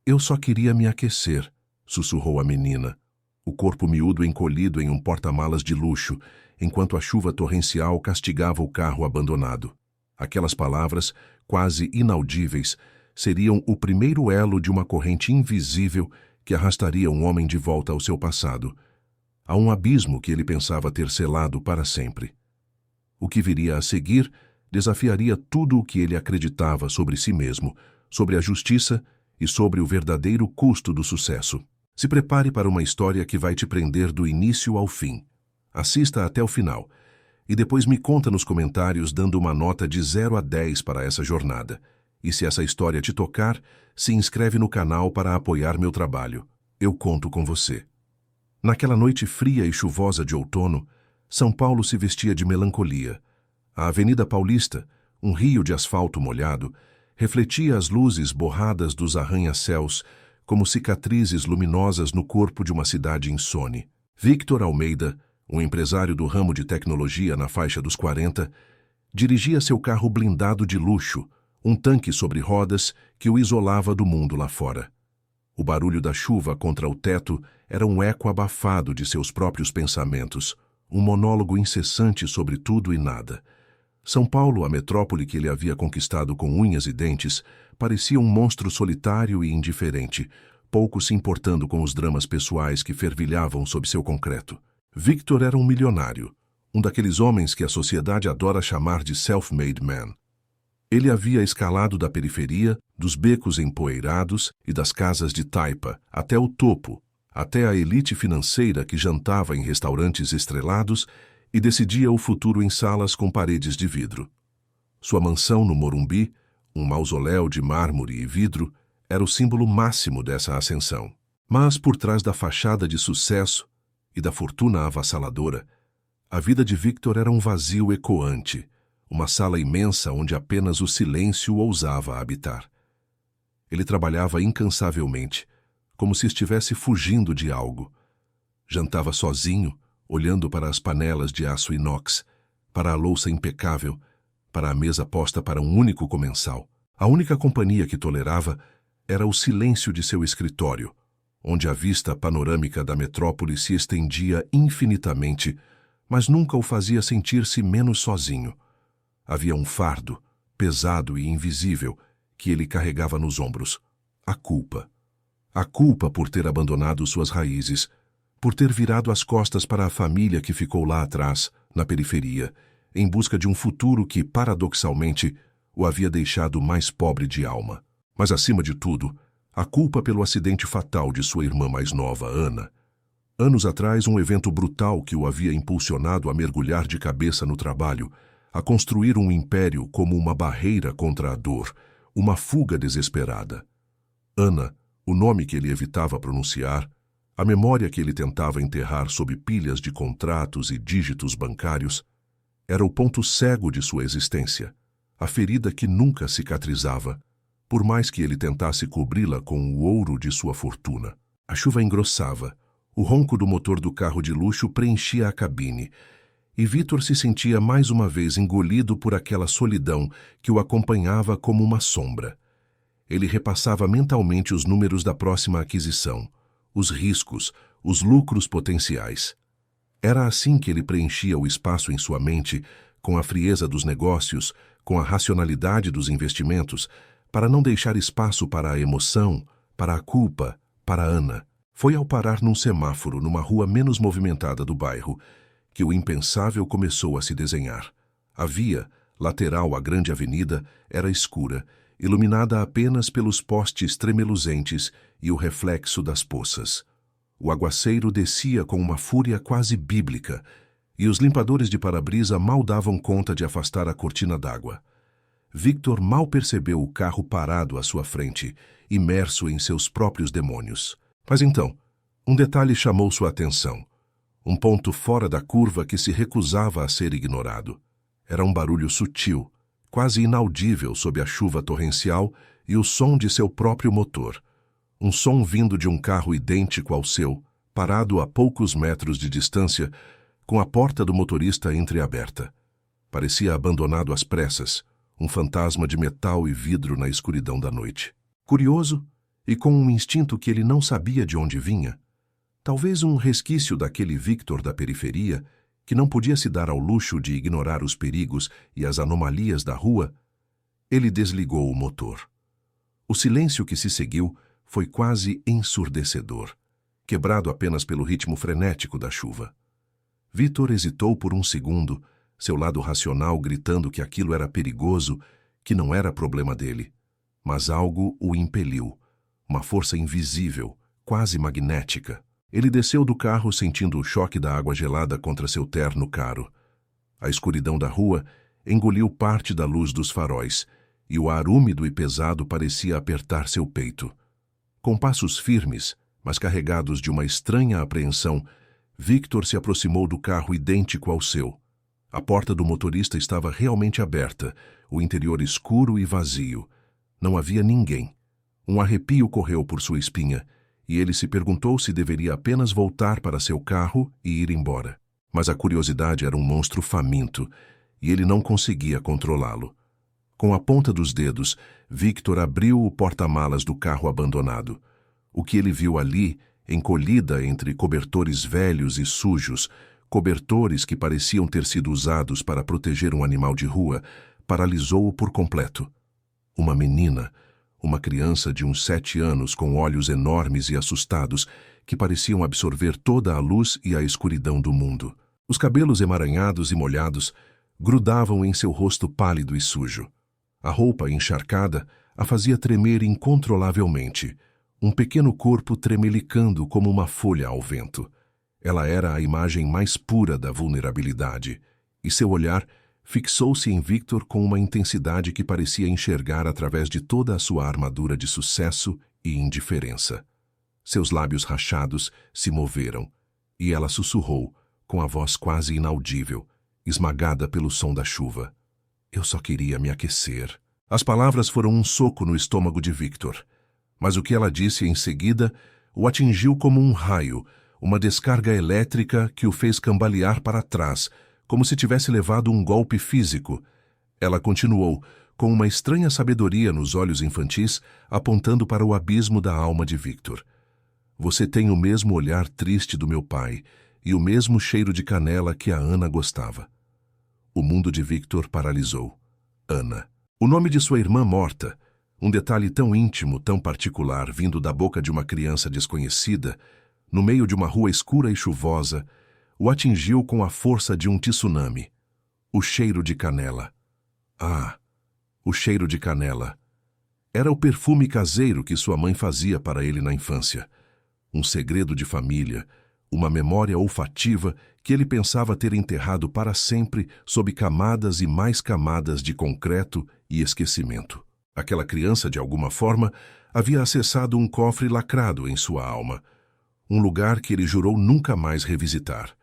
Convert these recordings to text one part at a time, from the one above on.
Eu só queria me aquecer, sussurrou a menina, o corpo miúdo encolhido em um porta-malas de luxo, enquanto a chuva torrencial castigava o carro abandonado. Aquelas palavras, quase inaudíveis, seriam o primeiro elo de uma corrente invisível que arrastaria um homem de volta ao seu passado, a um abismo que ele pensava ter selado para sempre. O que viria a seguir desafiaria tudo o que ele acreditava sobre si mesmo, sobre a justiça e sobre o verdadeiro custo do sucesso. Se prepare para uma história que vai te prender do início ao fim. Assista até o final e depois me conta nos comentários dando uma nota de 0 a 10 para essa jornada. E se essa história te tocar, se inscreve no canal para apoiar meu trabalho. Eu conto com você. Naquela noite fria e chuvosa de outono, São Paulo se vestia de melancolia. A Avenida Paulista, um rio de asfalto molhado, refletia as luzes borradas dos arranha-céus como cicatrizes luminosas no corpo de uma cidade insone. Victor Almeida, um empresário do ramo de tecnologia na faixa dos 40, dirigia seu carro blindado de luxo, um tanque sobre rodas que o isolava do mundo lá fora. O barulho da chuva contra o teto era um eco abafado de seus próprios pensamentos, um monólogo incessante sobre tudo e nada. São Paulo, a metrópole que ele havia conquistado com unhas e dentes, parecia um monstro solitário e indiferente, pouco se importando com os dramas pessoais que fervilhavam sob seu concreto. Victor era um milionário, um daqueles homens que a sociedade adora chamar de self-made man. Ele havia escalado da periferia, dos becos empoeirados e das casas de taipa, até o topo, até a elite financeira que jantava em restaurantes estrelados e decidia o futuro em salas com paredes de vidro. Sua mansão no Morumbi, um mausoléu de mármore e vidro, era o símbolo máximo dessa ascensão. Mas por trás da fachada de sucesso e da fortuna avassaladora, a vida de Victor era um vazio ecoante, uma sala imensa onde apenas o silêncio ousava habitar. Ele trabalhava incansavelmente, como se estivesse fugindo de algo. Jantava sozinho, olhando para as panelas de aço inox, para a louça impecável, para a mesa posta para um único comensal. A única companhia que tolerava era o silêncio de seu escritório, onde a vista panorâmica da metrópole se estendia infinitamente, mas nunca o fazia sentir-se menos sozinho. Havia um fardo, pesado e invisível, que ele carregava nos ombros. A culpa. A culpa por ter abandonado suas raízes, por ter virado as costas para a família que ficou lá atrás, na periferia, em busca de um futuro que, paradoxalmente, o havia deixado mais pobre de alma. Mas, acima de tudo, a culpa pelo acidente fatal de sua irmã mais nova, Ana. Anos atrás, um evento brutal que o havia impulsionado a mergulhar de cabeça no trabalho, a construir um império como uma barreira contra a dor, uma fuga desesperada. Ana, o nome que ele evitava pronunciar, a memória que ele tentava enterrar sob pilhas de contratos e dígitos bancários, era o ponto cego de sua existência, a ferida que nunca cicatrizava, por mais que ele tentasse cobri-la com o ouro de sua fortuna. A chuva engrossava, o ronco do motor do carro de luxo preenchia a cabine, e Victor se sentia mais uma vez engolido por aquela solidão que o acompanhava como uma sombra. Ele repassava mentalmente os números da próxima aquisição, os riscos, os lucros potenciais. Era assim que ele preenchia o espaço em sua mente, com a frieza dos negócios, com a racionalidade dos investimentos, para não deixar espaço para a emoção, para a culpa, para Ana. Foi ao parar num semáforo numa rua menos movimentada do bairro que o impensável começou a se desenhar. A via, lateral à grande avenida, era escura, iluminada apenas pelos postes tremeluzentes e o reflexo das poças. O aguaceiro descia com uma fúria quase bíblica, e os limpadores de para-brisa mal davam conta de afastar a cortina d'água. Victor mal percebeu o carro parado à sua frente, imerso em seus próprios demônios. Mas então, um detalhe chamou sua atenção. Um ponto fora da curva que se recusava a ser ignorado. Era um barulho sutil, quase inaudível sob a chuva torrencial e o som de seu próprio motor. Um som vindo de um carro idêntico ao seu, parado a poucos metros de distância, com a porta do motorista entreaberta. Parecia abandonado às pressas, um fantasma de metal e vidro na escuridão da noite. Curioso, e com um instinto que ele não sabia de onde vinha, talvez um resquício daquele Victor da periferia, que não podia se dar ao luxo de ignorar os perigos e as anomalias da rua, ele desligou o motor. O silêncio que se seguiu foi quase ensurdecedor, quebrado apenas pelo ritmo frenético da chuva. Victor hesitou por um segundo, seu lado racional gritando que aquilo era perigoso, que não era problema dele. Mas algo o impeliu, uma força invisível, quase magnética. Ele desceu do carro sentindo o choque da água gelada contra seu terno caro. A escuridão da rua engoliu parte da luz dos faróis, e o ar úmido e pesado parecia apertar seu peito. Com passos firmes, mas carregados de uma estranha apreensão, Victor se aproximou do carro idêntico ao seu. A porta do motorista estava realmente aberta, o interior escuro e vazio. Não havia ninguém. Um arrepio correu por sua espinha, e ele se perguntou se deveria apenas voltar para seu carro e ir embora. Mas a curiosidade era um monstro faminto, e ele não conseguia controlá-lo. Com a ponta dos dedos, Victor abriu o porta-malas do carro abandonado. O que ele viu ali, encolhida entre cobertores velhos e sujos, cobertores que pareciam ter sido usados para proteger um animal de rua, paralisou-o por completo. Uma menina, uma criança de uns 7 anos com olhos enormes e assustados, que pareciam absorver toda a luz e a escuridão do mundo. Os cabelos emaranhados e molhados grudavam em seu rosto pálido e sujo. A roupa encharcada a fazia tremer incontrolavelmente, um pequeno corpo tremelicando como uma folha ao vento. Ela era a imagem mais pura da vulnerabilidade, e seu olhar fixou-se em Victor com uma intensidade que parecia enxergar através de toda a sua armadura de sucesso e indiferença. Seus lábios rachados se moveram, e ela sussurrou, com a voz quase inaudível, esmagada pelo som da chuva. Eu só queria me aquecer. As palavras foram um soco no estômago de Victor, mas o que ela disse em seguida o atingiu como um raio, uma descarga elétrica que o fez cambalear para trás, como se tivesse levado um golpe físico. Ela continuou, com uma estranha sabedoria nos olhos infantis, apontando para o abismo da alma de Victor. Você tem o mesmo olhar triste do meu pai e o mesmo cheiro de canela que a Ana gostava. O mundo de Victor paralisou. Ana. O nome de sua irmã morta, um detalhe tão íntimo, tão particular, vindo da boca de uma criança desconhecida, no meio de uma rua escura e chuvosa, o atingiu com a força de um tsunami. O cheiro de canela. Ah, o cheiro de canela. Era o perfume caseiro que sua mãe fazia para ele na infância. Um segredo de família, uma memória olfativa que ele pensava ter enterrado para sempre sob camadas e mais camadas de concreto e esquecimento. Aquela criança, de alguma forma, havia acessado um cofre lacrado em sua alma, um lugar que ele jurou nunca mais revisitar.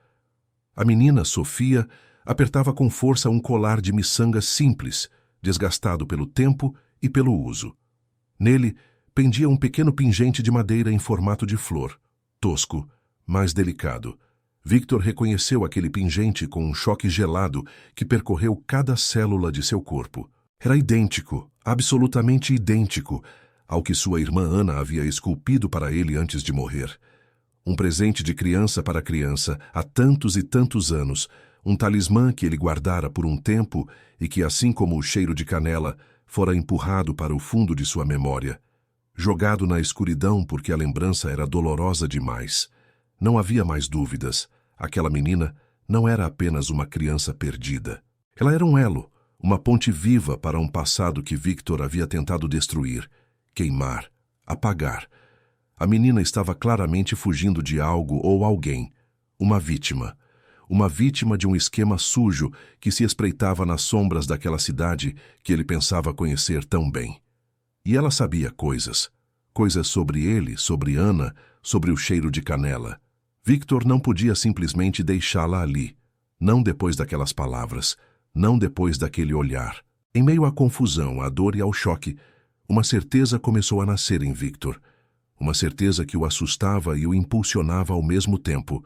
A menina, Sofia, apertava com força um colar de miçanga simples, desgastado pelo tempo e pelo uso. Nele, pendia um pequeno pingente de madeira em formato de flor, tosco, mas delicado. Victor reconheceu aquele pingente com um choque gelado que percorreu cada célula de seu corpo. Era idêntico, absolutamente idêntico, ao que sua irmã Ana havia esculpido para ele antes de morrer. Um presente de criança para criança, há tantos e tantos anos, um talismã que ele guardara por um tempo e que, assim como o cheiro de canela, fora empurrado para o fundo de sua memória. Jogado na escuridão porque a lembrança era dolorosa demais. Não havia mais dúvidas. Aquela menina não era apenas uma criança perdida. Ela era um elo, uma ponte viva para um passado que Victor havia tentado destruir, queimar, apagar. A menina estava claramente fugindo de algo ou alguém, uma vítima de um esquema sujo que se espreitava nas sombras daquela cidade que ele pensava conhecer tão bem. E ela sabia coisas sobre ele, sobre Ana, sobre o cheiro de canela. Victor não podia simplesmente deixá-la ali, não depois daquelas palavras, não depois daquele olhar. Em meio à confusão, à dor e ao choque, uma certeza começou a nascer em Victor, uma certeza que o assustava e o impulsionava ao mesmo tempo.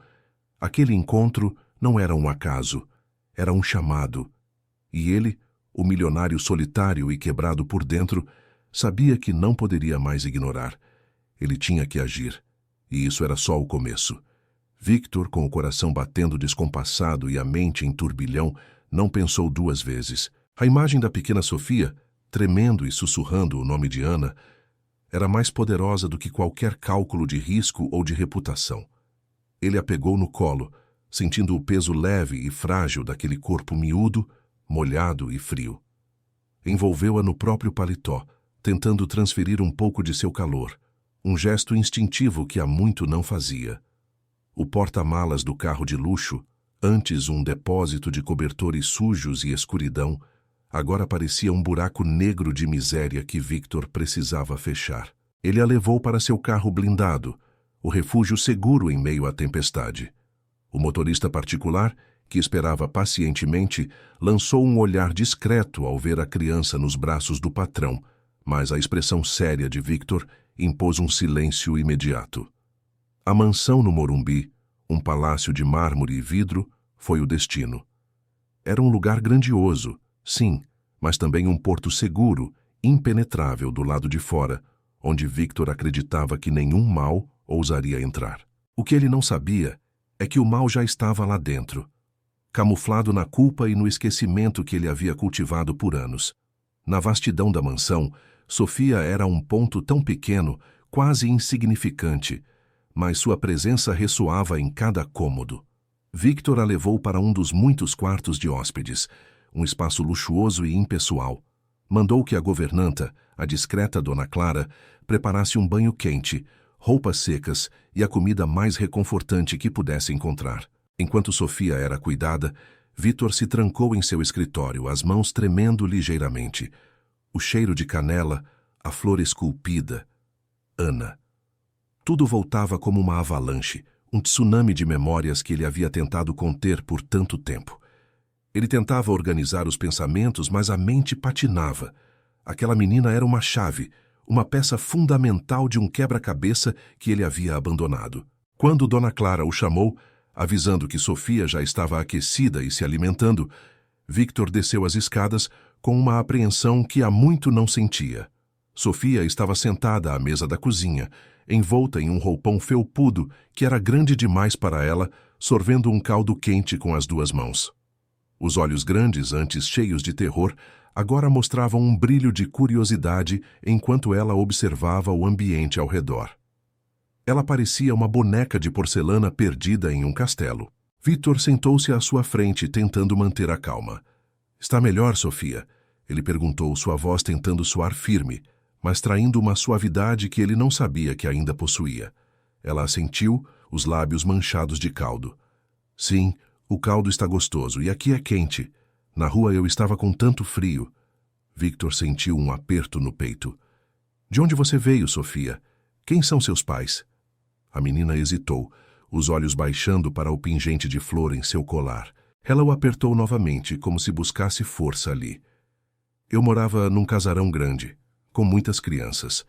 Aquele encontro não era um acaso, era um chamado. E ele, o milionário solitário e quebrado por dentro, sabia que não poderia mais ignorar. Ele tinha que agir. E isso era só o começo. Victor, com o coração batendo descompassado e a mente em turbilhão, não pensou duas vezes. A imagem da pequena Sofia, tremendo e sussurrando o nome de Ana, era mais poderosa do que qualquer cálculo de risco ou de reputação. Ele a pegou no colo, sentindo o peso leve e frágil daquele corpo miúdo, molhado e frio. Envolveu-a no próprio paletó, tentando transferir um pouco de seu calor, um gesto instintivo que há muito não fazia. O porta-malas do carro de luxo, antes um depósito de cobertores sujos e escuridão, agora parecia um buraco negro de miséria que Victor precisava fechar. Ele a levou para seu carro blindado, o refúgio seguro em meio à tempestade. O motorista particular, que esperava pacientemente, lançou um olhar discreto ao ver a criança nos braços do patrão, mas a expressão séria de Victor impôs um silêncio imediato. A mansão no Morumbi, um palácio de mármore e vidro, foi o destino. Era um lugar grandioso, sim, mas também um porto seguro, impenetrável do lado de fora, onde Victor acreditava que nenhum mal ousaria entrar. O que ele não sabia é que o mal já estava lá dentro, camuflado na culpa e no esquecimento que ele havia cultivado por anos. Na vastidão da mansão, Sofia era um ponto tão pequeno, quase insignificante, mas sua presença ressoava em cada cômodo. Victor a levou para um dos muitos quartos de hóspedes, um espaço luxuoso e impessoal. Mandou que a governanta, a discreta Dona Clara, preparasse um banho quente, roupas secas e a comida mais reconfortante que pudesse encontrar. Enquanto Sofia era cuidada, Victor se trancou em seu escritório, as mãos tremendo ligeiramente. O cheiro de canela, a flor esculpida. Ana. Tudo voltava como uma avalanche, um tsunami de memórias que ele havia tentado conter por tanto tempo. Ele tentava organizar os pensamentos, mas a mente patinava. Aquela menina era uma chave, uma peça fundamental de um quebra-cabeça que ele havia abandonado. Quando Dona Clara o chamou, avisando que Sofia já estava aquecida e se alimentando, Victor desceu as escadas com uma apreensão que há muito não sentia. Sofia estava sentada à mesa da cozinha, envolta em um roupão felpudo que era grande demais para ela, sorvendo um caldo quente com as duas mãos. Os olhos grandes, antes cheios de terror, agora mostravam um brilho de curiosidade enquanto ela observava o ambiente ao redor. Ela parecia uma boneca de porcelana perdida em um castelo. Victor sentou-se à sua frente, tentando manter a calma. — Está melhor, Sofia? Ele perguntou, sua voz tentando soar firme, mas traindo uma suavidade que ele não sabia que ainda possuía. Ela assentiu, os lábios manchados de caldo. — Sim, o caldo está gostoso, e aqui é quente. Na rua eu estava com tanto frio. Victor sentiu um aperto no peito. — De onde você veio, Sofia? Quem são seus pais? A menina hesitou, os olhos baixando para o pingente de flor em seu colar. Ela o apertou novamente, como se buscasse força ali. — Eu morava num casarão grande, com muitas crianças.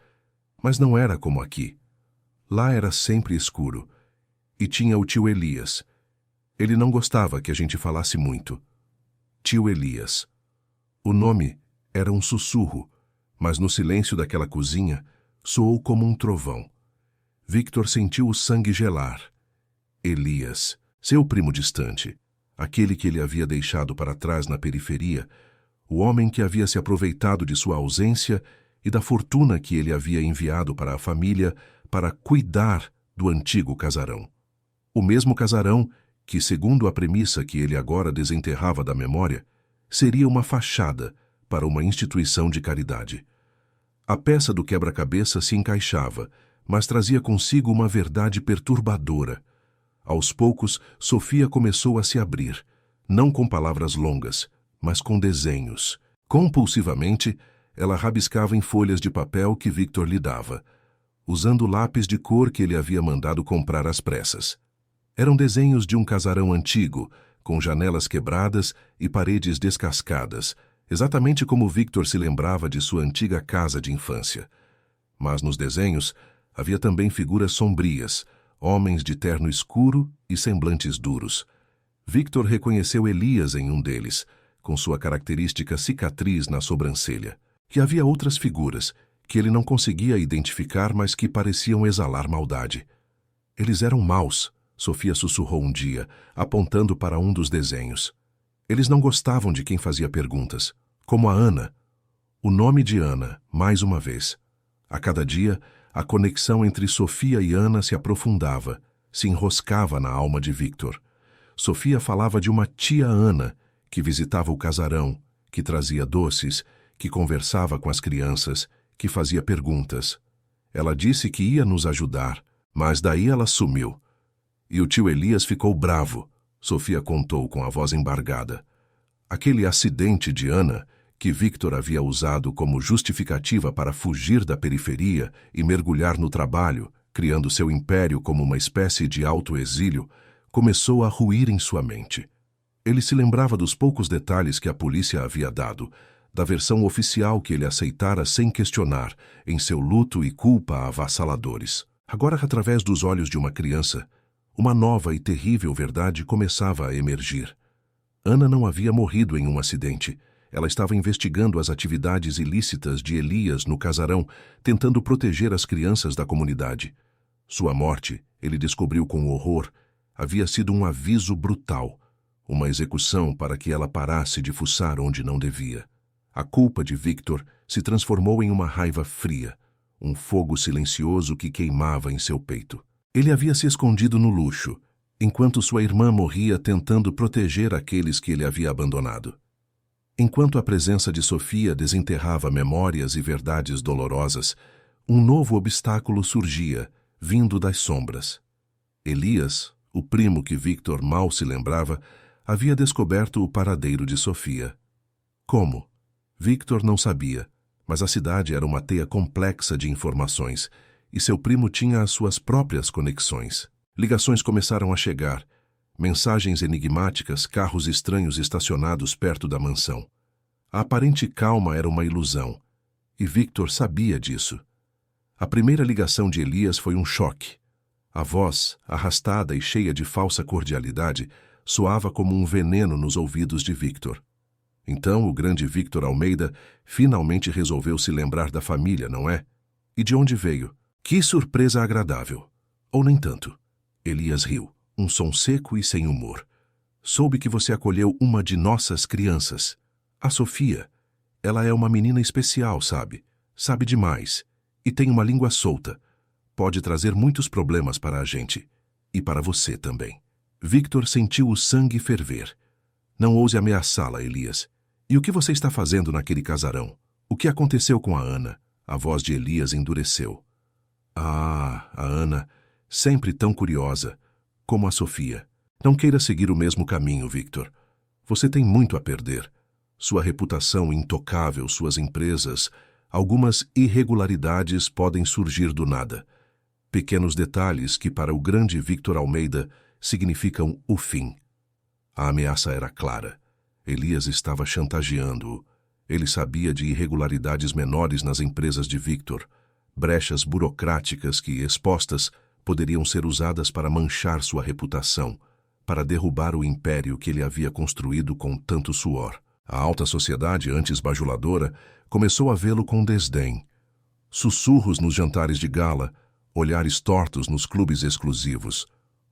Mas não era como aqui. Lá era sempre escuro. E tinha o tio Elias. Ele não gostava que a gente falasse muito. Tio Elias. O nome era um sussurro, mas no silêncio daquela cozinha soou como um trovão. Victor sentiu o sangue gelar. Elias, seu primo distante, aquele que ele havia deixado para trás na periferia, o homem que havia se aproveitado de sua ausência e da fortuna que ele havia enviado para a família para cuidar do antigo casarão. O mesmo casarão que, segundo a premissa que ele agora desenterrava da memória, seria uma fachada para uma instituição de caridade. A peça do quebra-cabeça se encaixava, mas trazia consigo uma verdade perturbadora. Aos poucos, Sofia começou a se abrir, não com palavras longas, mas com desenhos. Compulsivamente, ela rabiscava em folhas de papel que Victor lhe dava, usando lápis de cor que ele havia mandado comprar às pressas. Eram desenhos de um casarão antigo, com janelas quebradas e paredes descascadas, exatamente como Victor se lembrava de sua antiga casa de infância. Mas nos desenhos havia também figuras sombrias, homens de terno escuro e semblantes duros. Victor reconheceu Elias em um deles, com sua característica cicatriz na sobrancelha. E havia outras figuras, que ele não conseguia identificar, mas que pareciam exalar maldade. Eles eram maus, Sofia sussurrou um dia, apontando para um dos desenhos. Eles não gostavam de quem fazia perguntas, como a Ana. O nome de Ana, mais uma vez. A cada dia, a conexão entre Sofia e Ana se aprofundava, se enroscava na alma de Victor. Sofia falava de uma tia Ana, que visitava o casarão, que trazia doces, que conversava com as crianças, que fazia perguntas. Ela disse que ia nos ajudar, mas daí ela sumiu. E o tio Elias ficou bravo, Sofia contou com a voz embargada. Aquele acidente de Ana, que Victor havia usado como justificativa para fugir da periferia e mergulhar no trabalho, criando seu império como uma espécie de autoexílio, começou a ruir em sua mente. Ele se lembrava dos poucos detalhes que a polícia havia dado, da versão oficial que ele aceitara sem questionar, em seu luto e culpa avassaladores. Agora, através dos olhos de uma criança, uma nova e terrível verdade começava a emergir. Ana não havia morrido em um acidente. Ela estava investigando as atividades ilícitas de Elias no casarão, tentando proteger as crianças da comunidade. Sua morte, ele descobriu com horror, havia sido um aviso brutal, uma execução para que ela parasse de fuçar onde não devia. A culpa de Victor se transformou em uma raiva fria, um fogo silencioso que queimava em seu peito. Ele havia se escondido no luxo, enquanto sua irmã morria tentando proteger aqueles que ele havia abandonado. Enquanto a presença de Sofia desenterrava memórias e verdades dolorosas, um novo obstáculo surgia, vindo das sombras. Elias, o primo que Victor mal se lembrava, havia descoberto o paradeiro de Sofia. Como? Victor não sabia, mas a cidade era uma teia complexa de informações, e seu primo tinha as suas próprias conexões. Ligações começaram a chegar, mensagens enigmáticas, carros estranhos estacionados perto da mansão. A aparente calma era uma ilusão, e Victor sabia disso. A primeira ligação de Elias foi um choque. A voz, arrastada e cheia de falsa cordialidade, soava como um veneno nos ouvidos de Victor. Então o grande Victor Almeida finalmente resolveu se lembrar da família, não é? E de onde veio? Que surpresa agradável! Ou nem tanto. Elias riu, um som seco e sem humor. Soube que você acolheu uma de nossas crianças. A Sofia. Ela é uma menina especial, sabe? Sabe demais. E tem uma língua solta. Pode trazer muitos problemas para a gente. E para você também. Victor sentiu o sangue ferver. Não ouse ameaçá-la, Elias. E o que você está fazendo naquele casarão? O que aconteceu com a Ana? A voz de Elias endureceu. Ah, a Ana, sempre tão curiosa, como a Sofia. Não queira seguir o mesmo caminho, Victor. Você tem muito a perder. Sua reputação intocável, suas empresas, algumas irregularidades podem surgir do nada. Pequenos detalhes que para o grande Victor Almeida significam o fim. A ameaça era clara. Elias estava chantageando-o. Ele sabia de irregularidades menores nas empresas de Victor, brechas burocráticas que, expostas, poderiam ser usadas para manchar sua reputação, para derrubar o império que ele havia construído com tanto suor. A alta sociedade, antes bajuladora, começou a vê-lo com desdém. Sussurros nos jantares de gala, olhares tortos nos clubes exclusivos.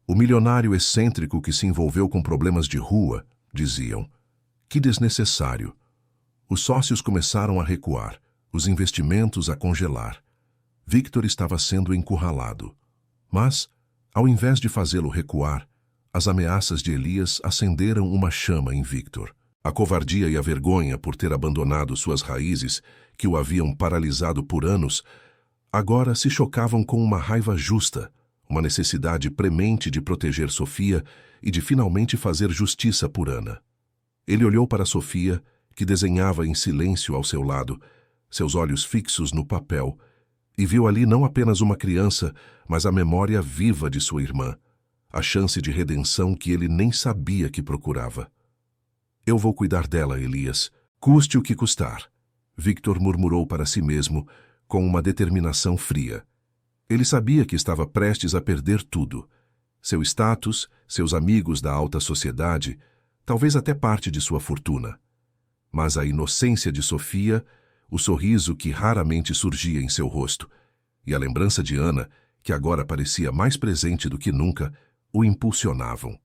O milionário excêntrico que se envolveu com problemas de rua, diziam. Que desnecessário. Os sócios começaram a recuar, os investimentos a congelar. Victor estava sendo encurralado. Mas, ao invés de fazê-lo recuar, as ameaças de Elias acenderam uma chama em Victor. A covardia e a vergonha por ter abandonado suas raízes, que o haviam paralisado por anos, agora se chocavam com uma raiva justa, uma necessidade premente de proteger Sofia e de finalmente fazer justiça por Ana. Ele olhou para Sofia, que desenhava em silêncio ao seu lado, seus olhos fixos no papel, e viu ali não apenas uma criança, mas a memória viva de sua irmã, a chance de redenção que ele nem sabia que procurava. Eu vou cuidar dela, Elias, custe o que custar, Victor murmurou para si mesmo, com uma determinação fria. Ele sabia que estava prestes a perder tudo. Seu status, seus amigos da alta sociedade, talvez até parte de sua fortuna. Mas a inocência de Sofia, o sorriso que raramente surgia em seu rosto, e a lembrança de Ana, que agora parecia mais presente do que nunca, o impulsionavam.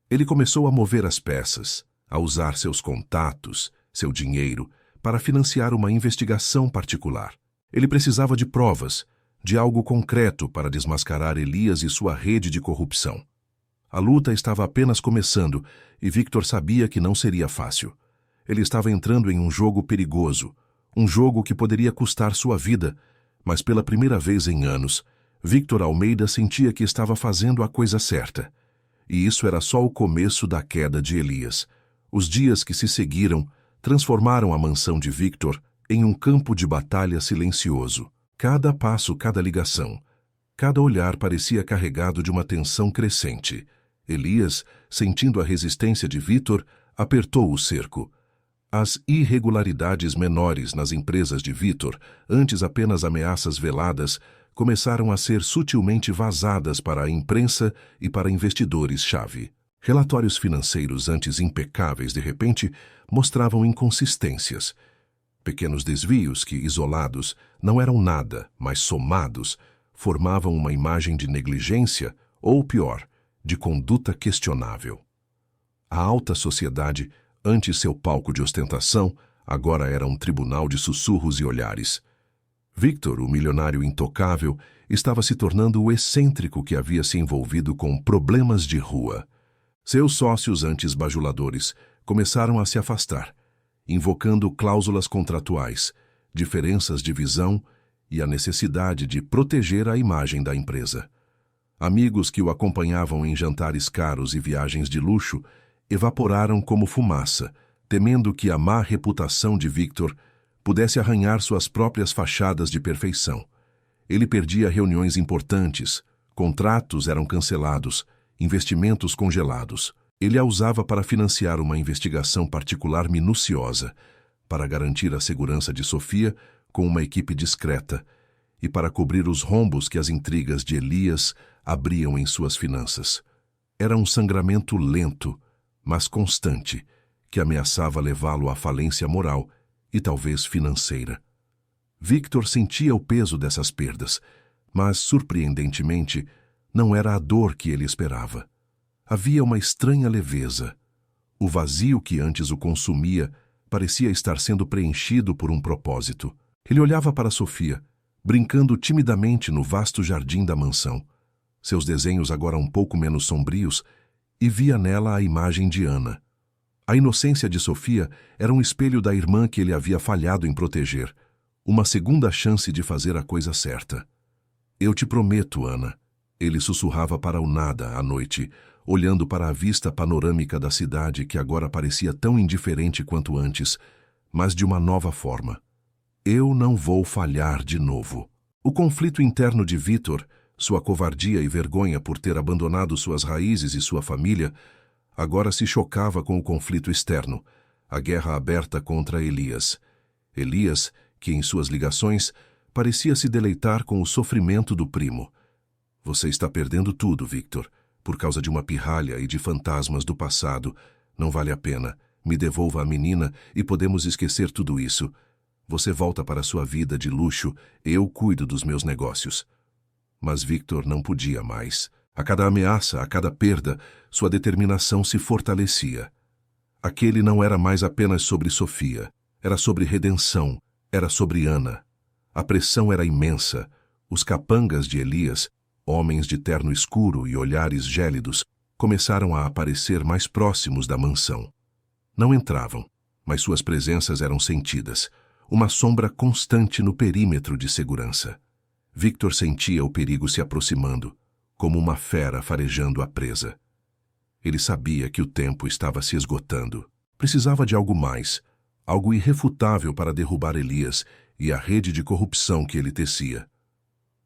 Ele começou a mover as peças, a usar seus contatos, seu dinheiro, para financiar uma investigação particular. Ele precisava de provas, de algo concreto para desmascarar Elias e sua rede de corrupção. A luta estava apenas começando e Victor sabia que não seria fácil. Ele estava entrando em um jogo perigoso, um jogo que poderia custar sua vida, mas pela primeira vez em anos, Victor Almeida sentia que estava fazendo a coisa certa. E isso era só o começo da queda de Elias. Os dias que se seguiram transformaram a mansão de Victor em um campo de batalha silencioso. Cada passo, cada ligação, cada olhar parecia carregado de uma tensão crescente. Elias, sentindo a resistência de Victor, apertou o cerco. As irregularidades menores nas empresas de Victor, antes apenas ameaças veladas, começaram a ser sutilmente vazadas para a imprensa e para investidores-chave. Relatórios financeiros antes impecáveis, de repente, mostravam inconsistências. Pequenos desvios que, isolados, não eram nada, mas somados, formavam uma imagem de negligência ou, pior, de conduta questionável. A alta sociedade, antes seu palco de ostentação, agora era um tribunal de sussurros e olhares. Victor, o milionário intocável, estava se tornando o excêntrico que havia se envolvido com problemas de rua. Seus sócios antes bajuladores começaram a se afastar, invocando cláusulas contratuais, diferenças de visão e a necessidade de proteger a imagem da empresa. Amigos que o acompanhavam em jantares caros e viagens de luxo evaporaram como fumaça, temendo que a má reputação de Victor pudesse arranhar suas próprias fachadas de perfeição. Ele perdia reuniões importantes, contratos eram cancelados, investimentos congelados. Ele a usava para financiar uma investigação particular minuciosa, para garantir a segurança de Sofia com uma equipe discreta e para cobrir os rombos que as intrigas de Elias abriam em suas finanças. Era um sangramento lento, mas constante, que ameaçava levá-lo à falência moral e talvez financeira. Victor sentia o peso dessas perdas, mas, surpreendentemente, não era a dor que ele esperava. Havia uma estranha leveza. O vazio que antes o consumia parecia estar sendo preenchido por um propósito. Ele olhava para Sofia, brincando timidamente no vasto jardim da mansão, seus desenhos agora um pouco menos sombrios, e via nela a imagem de Ana. A inocência de Sofia era um espelho da irmã que ele havia falhado em proteger, uma segunda chance de fazer a coisa certa. Eu te prometo, Ana. Ele sussurrava para o nada à noite, olhando para a vista panorâmica da cidade que agora parecia tão indiferente quanto antes, mas de uma nova forma. Eu não vou falhar de novo. O conflito interno de Victor, sua covardia e vergonha por ter abandonado suas raízes e sua família, agora se chocava com o conflito externo, a guerra aberta contra Elias. Elias, que em suas ligações parecia se deleitar com o sofrimento do primo. Você está perdendo tudo, Victor, por causa de uma pirralha e de fantasmas do passado. Não vale a pena. Me devolva a menina e podemos esquecer tudo isso. Você volta para sua vida de luxo, eu cuido dos meus negócios. Mas Victor não podia mais. A cada ameaça, a cada perda, sua determinação se fortalecia. Aquele não era mais apenas sobre Sofia. Era sobre redenção. Era sobre Ana. A pressão era imensa. Os capangas de Elias, homens de terno escuro e olhares gélidos, começaram a aparecer mais próximos da mansão. Não entravam, mas suas presenças eram sentidas, uma sombra constante no perímetro de segurança. Victor sentia o perigo se aproximando, como uma fera farejando a presa. Ele sabia que o tempo estava se esgotando. Precisava de algo mais, algo irrefutável para derrubar Elias e a rede de corrupção que ele tecia.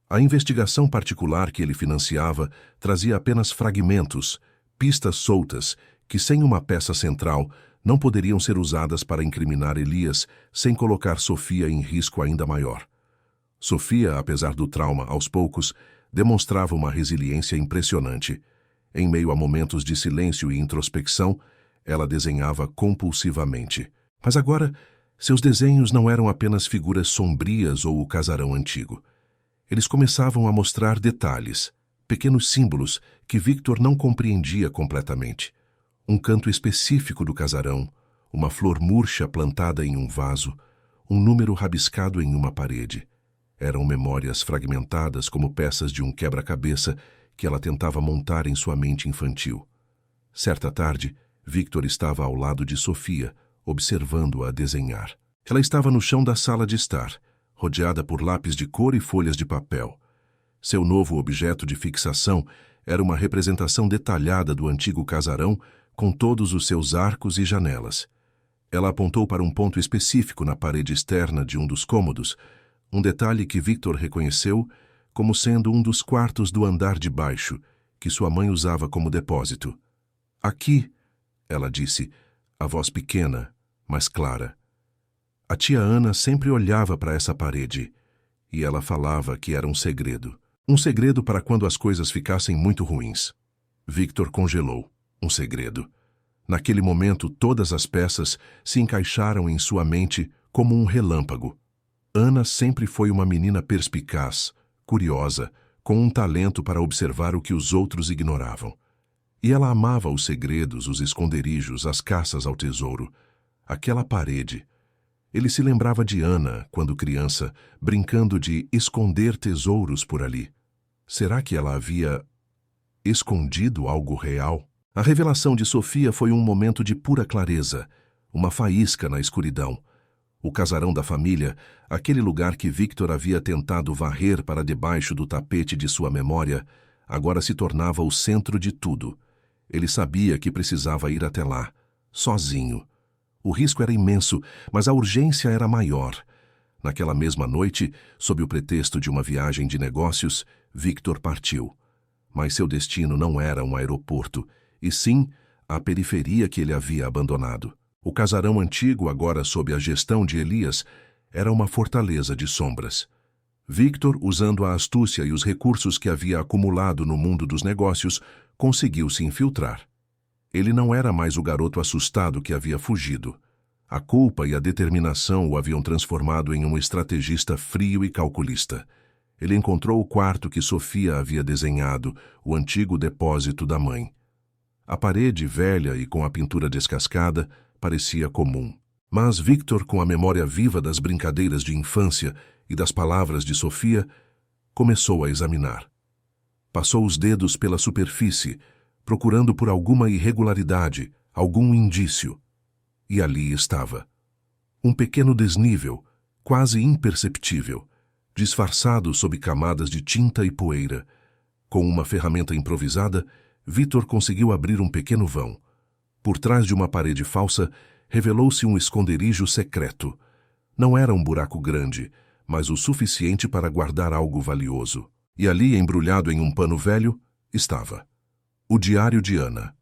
A investigação particular que ele financiava trazia apenas fragmentos, pistas soltas, que sem uma peça central não poderiam ser usadas para incriminar Elias sem colocar Sofia em risco ainda maior. Sofia, apesar do trauma, aos poucos, demonstrava uma resiliência impressionante. Em meio a momentos de silêncio e introspecção, ela desenhava compulsivamente. Mas agora, Seus desenhos não eram apenas figuras sombrias ou o casarão antigo. Eles começavam a mostrar detalhes, pequenos símbolos que Victor não compreendia completamente. Um canto específico do casarão, uma flor murcha plantada em um vaso, um número rabiscado em uma parede. Eram memórias fragmentadas como peças de um quebra-cabeça que ela tentava montar em sua mente infantil. Certa tarde, Victor estava ao lado de Sofia, observando-a desenhar. Ela estava no chão da sala de estar, rodeada por lápis de cor e folhas de papel. Seu novo objeto de fixação era uma representação detalhada do antigo casarão com todos os seus arcos e janelas. Ela apontou para um ponto específico na parede externa de um dos cômodos, um detalhe que Victor reconheceu como sendo um dos quartos do andar de baixo, que sua mãe usava como depósito. Aqui, ela disse, a voz pequena, mas clara. A tia Ana sempre olhava para essa parede, e ela falava que era um segredo. Um segredo para quando as coisas ficassem muito ruins. Victor congelou. Um segredo. Naquele momento, todas as peças se encaixaram em sua mente como um relâmpago. Ana sempre foi uma menina perspicaz, curiosa, com um talento para observar o que os outros ignoravam. E ela amava os segredos, os esconderijos, as caças ao tesouro. Aquela parede. Ele se lembrava de Ana, quando criança, brincando de esconder tesouros por ali. Será que ela havia escondido algo real? A revelação de Sofia foi um momento de pura clareza, uma faísca na escuridão. O casarão da família, aquele lugar que Victor havia tentado varrer para debaixo do tapete de sua memória, agora se tornava o centro de tudo. Ele sabia que precisava ir até lá, sozinho. O risco era imenso, mas a urgência era maior. Naquela mesma noite, sob o pretexto de uma viagem de negócios, Victor partiu. Mas seu destino não era um aeroporto, e sim a periferia que ele havia abandonado. O casarão antigo, agora sob a gestão de Elias, era uma fortaleza de sombras. Victor, usando a astúcia e os recursos que havia acumulado no mundo dos negócios, conseguiu se infiltrar. Ele não era mais o garoto assustado que havia fugido. A culpa e a determinação o haviam transformado em um estrategista frio e calculista. Ele encontrou o quarto que Sofia havia desenhado, o antigo depósito da mãe. A parede velha e com a pintura descascada parecia comum. Mas Victor, com a memória viva das brincadeiras de infância e das palavras de Sofia, começou a examinar. Passou os dedos pela superfície, procurando por alguma irregularidade, algum indício. E ali estava. Um pequeno desnível, quase imperceptível, disfarçado sob camadas de tinta e poeira. Com uma ferramenta improvisada, Victor conseguiu abrir um pequeno vão. Por trás de uma parede falsa, revelou-se um esconderijo secreto. Não era um buraco grande, mas o suficiente para guardar algo valioso. E ali, embrulhado em um pano velho, estava o diário de Ana.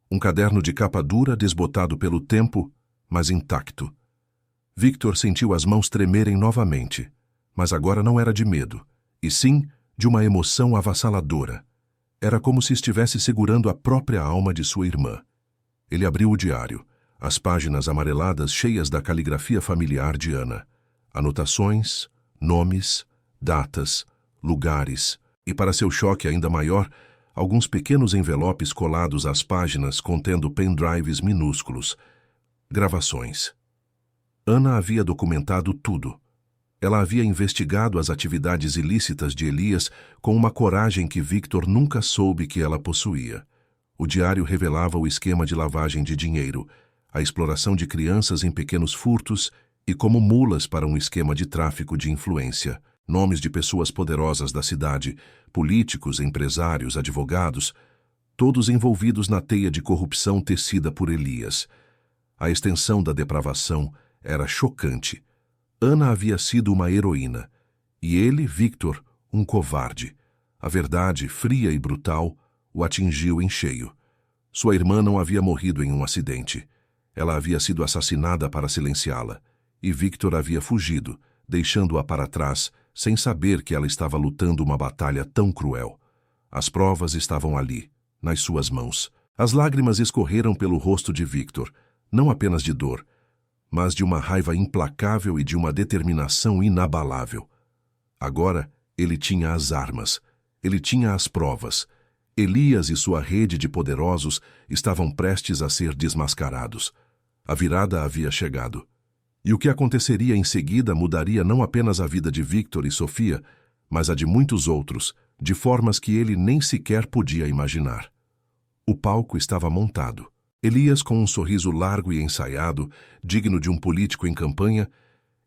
Um caderno de capa dura, desbotado pelo tempo, mas intacto. Victor sentiu as mãos tremerem novamente, mas agora não era de medo, e sim de uma emoção avassaladora. Era como se estivesse segurando a própria alma de sua irmã. Ele abriu o diário, as páginas amareladas cheias da caligrafia familiar de Ana. Anotações, nomes, datas, lugares, e para seu choque ainda maior, alguns pequenos envelopes colados às páginas contendo pendrives minúsculos. Gravações. Ana havia documentado tudo. Ela havia investigado as atividades ilícitas de Elias com uma coragem que Victor nunca soube que ela possuía. O diário revelava o esquema de lavagem de dinheiro, a exploração de crianças em pequenos furtos e como mulas para um esquema de tráfico de influência. Nomes de pessoas poderosas da cidade, políticos, empresários, advogados, todos envolvidos na teia de corrupção tecida por Elias. A extensão da depravação era chocante. Ana havia sido uma heroína, e ele, Victor, um covarde. A verdade, fria e brutal, o atingiu em cheio. Sua irmã não havia morrido em um acidente. Ela havia sido assassinada para silenciá-la, e Victor havia fugido, deixando-a para trás, sem saber que ela estava lutando uma batalha tão cruel. As provas estavam ali, nas suas mãos. As lágrimas escorreram pelo rosto de Victor, não apenas de dor, mas de uma raiva implacável e de uma determinação inabalável. Agora, ele tinha as armas, ele tinha as provas. Elias e sua rede de poderosos estavam prestes a ser desmascarados. A virada havia chegado. E o que aconteceria em seguida mudaria não apenas a vida de Victor e Sofia, mas a de muitos outros, de formas que ele nem sequer podia imaginar. O palco estava montado. Elias, com um sorriso largo e ensaiado, digno de um político em campanha,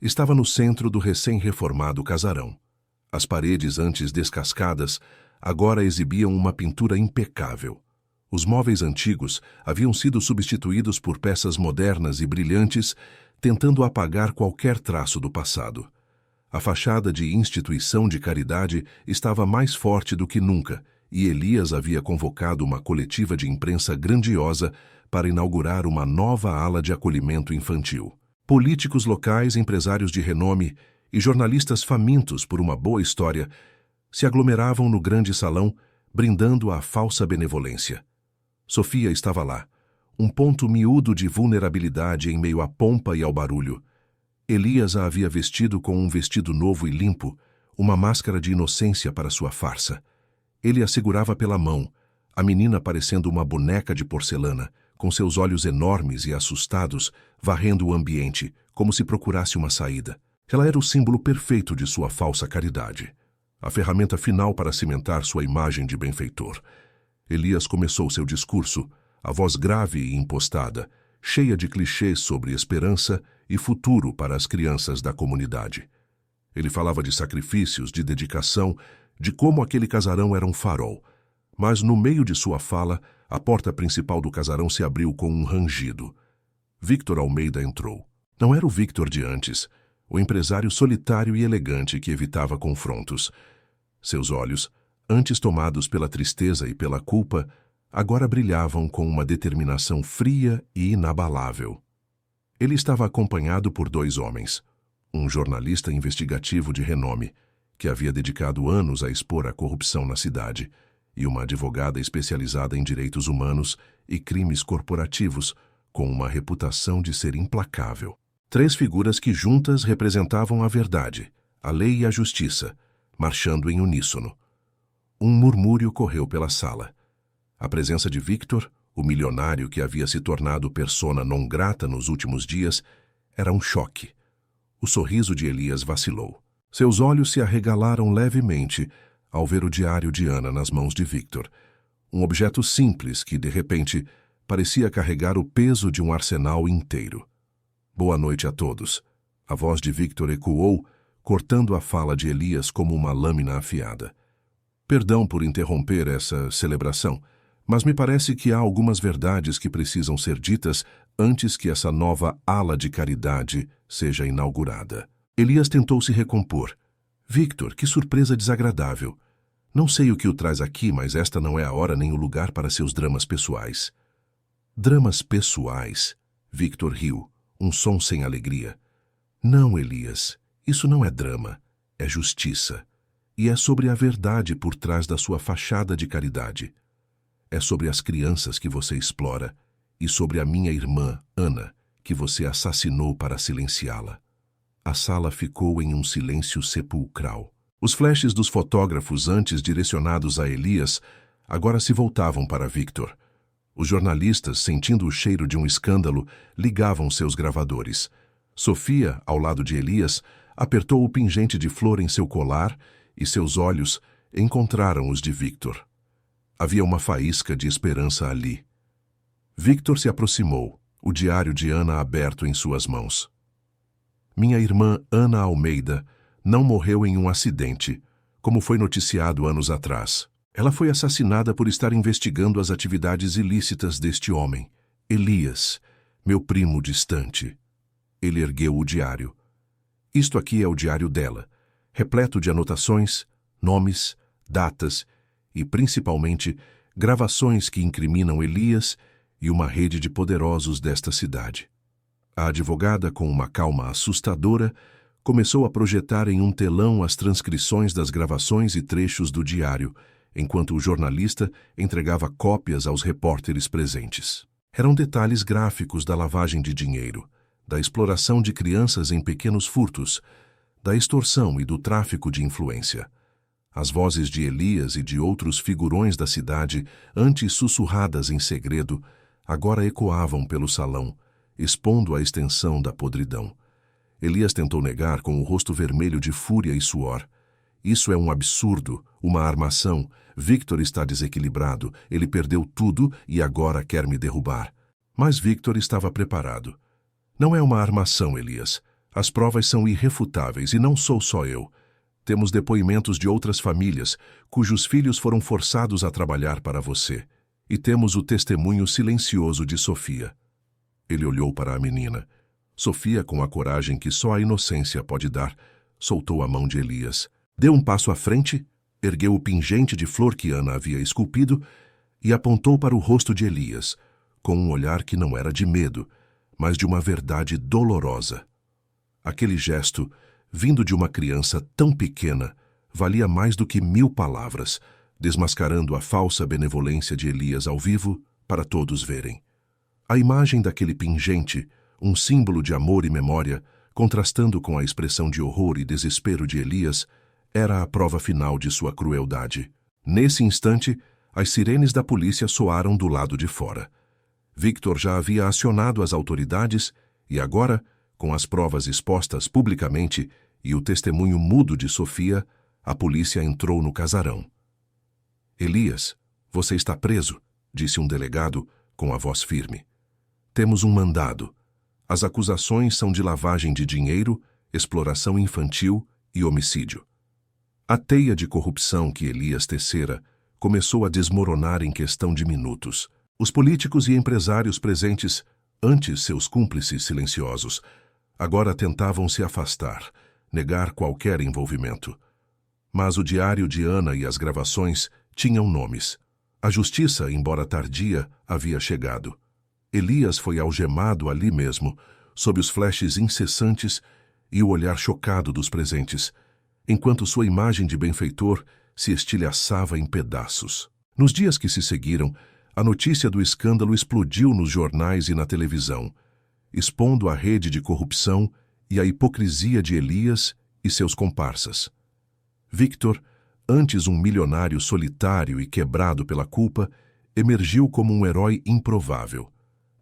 estava no centro do recém-reformado casarão. As paredes, antes descascadas, agora exibiam uma pintura impecável. Os móveis antigos haviam sido substituídos por peças modernas e brilhantes, tentando apagar qualquer traço do passado. A fachada de instituição de caridade estava mais forte do que nunca, e Elias havia convocado uma coletiva de imprensa grandiosa para inaugurar uma nova ala de acolhimento infantil. Políticos locais, empresários de renome e jornalistas famintos por uma boa história se aglomeravam no grande salão, brindando a falsa benevolência. Sofia estava lá, um ponto miúdo de vulnerabilidade em meio à pompa e ao barulho. Elias a havia vestido com um vestido novo e limpo, uma máscara de inocência para sua farsa. Ele a segurava pela mão, a menina parecendo uma boneca de porcelana, com seus olhos enormes e assustados, varrendo o ambiente, como se procurasse uma saída. Ela era o símbolo perfeito de sua falsa caridade, a ferramenta final para cimentar sua imagem de benfeitor. Elias começou seu discurso, a voz grave e impostada, cheia de clichês sobre esperança e futuro para as crianças da comunidade. Ele falava de sacrifícios, de dedicação, de como aquele casarão era um farol. Mas no meio de sua fala, a porta principal do casarão se abriu com um rangido. Victor Almeida entrou. Não era o Victor de antes, o empresário solitário e elegante que evitava confrontos. Seus olhos, antes tomados pela tristeza e pela culpa, agora brilhavam com uma determinação fria e inabalável. Ele estava acompanhado por 2 homens, um jornalista investigativo de renome, que havia dedicado anos a expor a corrupção na cidade, e uma advogada especializada em direitos humanos e crimes corporativos, com uma reputação de ser implacável. 3 figuras que juntas representavam a verdade, a lei e a justiça, marchando em uníssono. Um murmúrio correu pela sala. A presença de Victor, o milionário que havia se tornado persona non grata nos últimos dias, era um choque. O sorriso de Elias vacilou. Seus olhos se arregalaram levemente ao ver o diário de Ana nas mãos de Victor, um objeto simples que, de repente, parecia carregar o peso de um arsenal inteiro. Boa noite a todos. A voz de Victor ecoou, cortando a fala de Elias como uma lâmina afiada. Perdão por interromper essa celebração, mas me parece que há algumas verdades que precisam ser ditas antes que essa nova ala de caridade seja inaugurada. Elias tentou se recompor. Victor, que surpresa desagradável. Não sei o que o traz aqui, mas esta não é a hora nem o lugar para seus dramas pessoais. Dramas pessoais? Victor riu, um som sem alegria. Não, Elias, isso não é drama, é justiça. E é sobre a verdade por trás da sua fachada de caridade. É sobre as crianças que você explora e sobre a minha irmã, Ana, que você assassinou para silenciá-la. A sala ficou em um silêncio sepulcral. Os flashes dos fotógrafos antes direcionados a Elias agora se voltavam para Victor. Os jornalistas, sentindo o cheiro de um escândalo, ligavam seus gravadores. Sofia, ao lado de Elias, apertou o pingente de flor em seu colar e seus olhos encontraram os de Victor. Havia uma faísca de esperança ali. Victor se aproximou, o diário de Ana aberto em suas mãos. Minha irmã Ana Almeida não morreu em um acidente, como foi noticiado anos atrás. Ela foi assassinada por estar investigando as atividades ilícitas deste homem, Elias, meu primo distante. Ele ergueu o diário. Isto aqui é o diário dela, repleto de anotações, nomes, datas e, principalmente, gravações que incriminam Elias e uma rede de poderosos desta cidade. A advogada, com uma calma assustadora, começou a projetar em um telão as transcrições das gravações e trechos do diário, enquanto o jornalista entregava cópias aos repórteres presentes. Eram detalhes gráficos da lavagem de dinheiro, da exploração de crianças em pequenos furtos, da extorsão e do tráfico de influência. As vozes de Elias e de outros figurões da cidade, antes sussurradas em segredo, agora ecoavam pelo salão, expondo a extensão da podridão. Elias tentou negar com o rosto vermelho de fúria e suor. Isso é um absurdo, uma armação. Victor está desequilibrado, ele perdeu tudo e agora quer me derrubar. Mas Victor estava preparado. Não é uma armação, Elias. As provas são irrefutáveis e não sou só eu. Temos depoimentos de outras famílias, cujos filhos foram forçados a trabalhar para você. E temos o testemunho silencioso de Sofia. Ele olhou para a menina. Sofia, com a coragem que só a inocência pode dar, soltou a mão de Elias. Deu um passo à frente, ergueu o pingente de flor que Ana havia esculpido e apontou para o rosto de Elias, com um olhar que não era de medo, mas de uma verdade dolorosa. Aquele gesto, vindo de uma criança tão pequena, valia mais do que 1000 palavras, desmascarando a falsa benevolência de Elias ao vivo para todos verem. A imagem daquele pingente, um símbolo de amor e memória, contrastando com a expressão de horror e desespero de Elias, era a prova final de sua crueldade. Nesse instante, as sirenes da polícia soaram do lado de fora. Victor já havia acionado as autoridades e agora, com as provas expostas publicamente e o testemunho mudo de Sofia, a polícia entrou no casarão. Elias, você está preso, disse um delegado com a voz firme. Temos um mandado. As acusações são de lavagem de dinheiro, exploração infantil e homicídio. A teia de corrupção que Elias tecera começou a desmoronar em questão de minutos. Os políticos e empresários presentes, antes seus cúmplices silenciosos, agora tentavam se afastar, negar qualquer envolvimento. Mas o diário de Ana e as gravações tinham nomes. A justiça, embora tardia, havia chegado. Elias foi algemado ali mesmo, sob os flashes incessantes e o olhar chocado dos presentes, enquanto sua imagem de benfeitor se estilhaçava em pedaços. Nos dias que se seguiram, a notícia do escândalo explodiu nos jornais e na televisão, expondo a rede de corrupção e a hipocrisia de Elias e seus comparsas. Victor, antes um milionário solitário e quebrado pela culpa, emergiu como um herói improvável.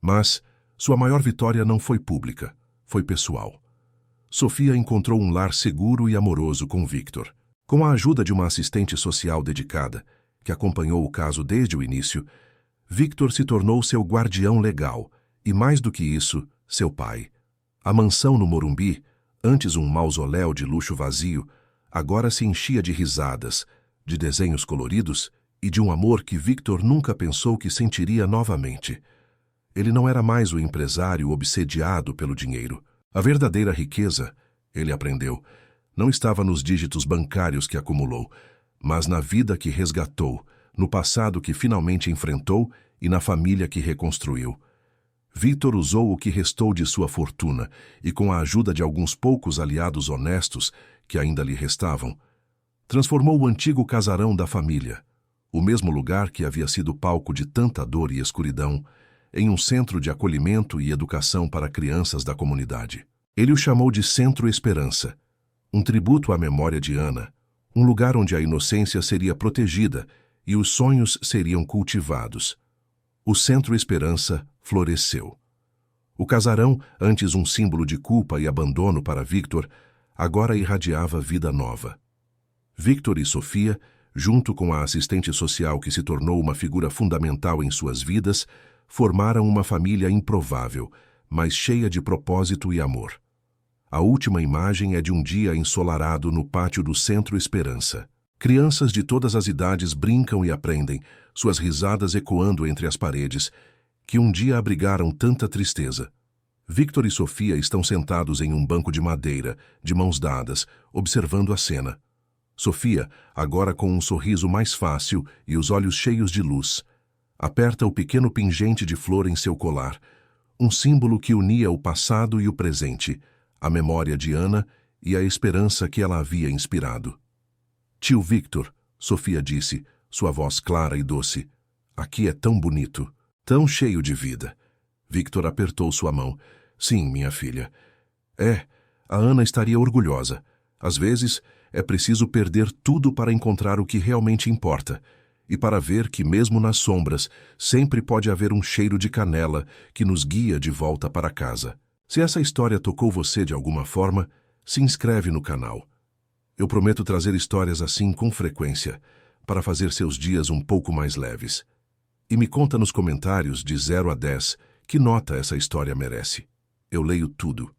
Mas sua maior vitória não foi pública, foi pessoal. Sofia encontrou um lar seguro e amoroso com Victor. Com a ajuda de uma assistente social dedicada, que acompanhou o caso desde o início, Victor se tornou seu guardião legal e, mais do que isso, seu pai. A mansão no Morumbi, antes um mausoléu de luxo vazio, agora se enchia de risadas, de desenhos coloridos e de um amor que Victor nunca pensou que sentiria novamente. Ele não era mais o empresário obsediado pelo dinheiro. A verdadeira riqueza, ele aprendeu, não estava nos dígitos bancários que acumulou, mas na vida que resgatou, no passado que finalmente enfrentou e na família que reconstruiu. Victor usou o que restou de sua fortuna e, com a ajuda de alguns poucos aliados honestos que ainda lhe restavam, transformou o antigo casarão da família, o mesmo lugar que havia sido palco de tanta dor e escuridão, em um centro de acolhimento e educação para crianças da comunidade. Ele o chamou de Centro Esperança, um tributo à memória de Ana, um lugar onde a inocência seria protegida e os sonhos seriam cultivados. O Centro Esperança floresceu. O casarão, antes um símbolo de culpa e abandono para Victor, agora irradiava vida nova. Victor e Sofia, junto com a assistente social que se tornou uma figura fundamental em suas vidas, formaram uma família improvável, mas cheia de propósito e amor. A última imagem é de um dia ensolarado no pátio do Centro Esperança. Crianças de todas as idades brincam e aprendem, suas risadas ecoando entre as paredes, que um dia abrigaram tanta tristeza. Victor e Sofia estão sentados em um banco de madeira, de mãos dadas, observando a cena. Sofia, agora com um sorriso mais fácil e os olhos cheios de luz, aperta o pequeno pingente de flor em seu colar, um símbolo que unia o passado e o presente, a memória de Ana e a esperança que ela havia inspirado. Tio Victor, Sofia disse, sua voz clara e doce, aqui é tão bonito, tão cheio de vida. Victor apertou sua mão. Sim, minha filha. A Ana estaria orgulhosa. Às vezes, é preciso perder tudo para encontrar o que realmente importa e para ver que, mesmo nas sombras, sempre pode haver um cheiro de canela que nos guia de volta para casa. Se essa história tocou você de alguma forma, se inscreve no canal. Eu prometo trazer histórias assim com frequência, para fazer seus dias um pouco mais leves. E me conta nos comentários de 0 a 10 que nota essa história merece. Eu leio tudo.